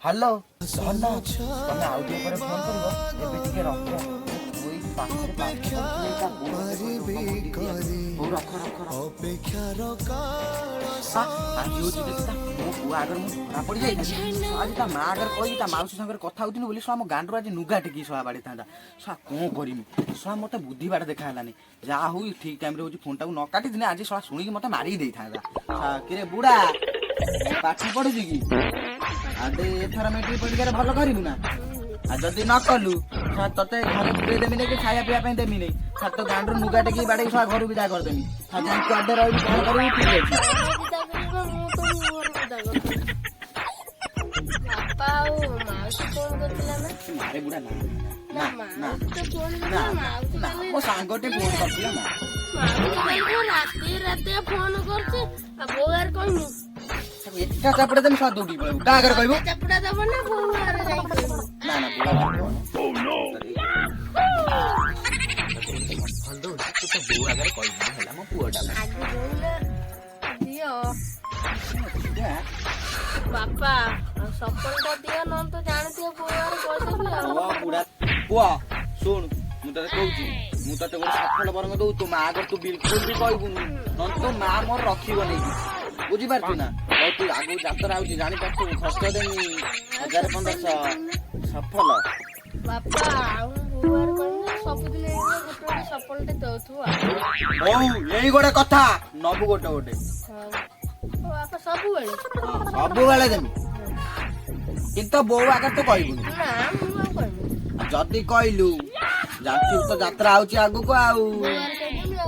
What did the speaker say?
hello धन तमे आउ टे पर फोन करबो एबे टिके रख ओई पाखरे पाखरे का रख अपेक्षार आज होची देखता मो बुआ अगर मु धरा पड़ी जाई आज ता मां अगर कहि ता माउसी संगर कथा होतिनु बोली सम गांडरो आज नुगा टिकी सहा बाड़ी थांदा सा को करिमी सहा मते बुद्धि बाड़ देखा हलानी जा होई ठीक टाइम रे होची फोन टा न काटी दिने आज सहा सुनी मते मारी देई थांदा सा किरे बुढ़ा पाठ पढुजी की आदे एथरा मेट्रिक परीक्षा भल करिबु ना आ जदी न कलु तते घरे पुरे देमी नै कि खाया पिया पे देमी नै तो गांडरो नुगा टेकी बाडे सहा घर विदा कर देमी आ जान कोडे रही कोन करू ठीक अछि बापा ओ माउसी फोन करथिला ना मारे बुढ़ा ना ना ना तो फोन ना माउसी ना मो सांगोटे फोन करथिला ना माउसी राती राती फोन करछे आ बोगार कहनु एटा चापड़े देम सा दौड़ी पळू का कर कहबो चपड़ा दब ना बोगार जाई ना ना बुढ़ा ओ नो हल्दो तू तो बुआ अगर कहबो हला मो पुअटा आगु बोला दियो बापा सपनटा दियो न तो जानथियो बोगार कहदेबी आ ओ बुढ़ा बुआ सुन मु तते कहूची मु तते गोटे सफल बरंग दउ तो मा अगर तू बिल्कुल भी कहबुनु न तो मा मोर रखिबो नै बुझी पारछु ना और तू आगु यात्रा आउची जानि पारछु खर्च देमी 1500 सफल बापा आउ बोगार कहनु सब दिन गोटे सफलटे दउथु आ ओ एई गोटे कथा नबु गोटे गोटे बापा सब बेले देमी किंतु बो आगर तो कहबुनु ना मु कहनु जदी कहलु जाति तो यात्रा आउची आगु को आउ बोगार कहदेबी आ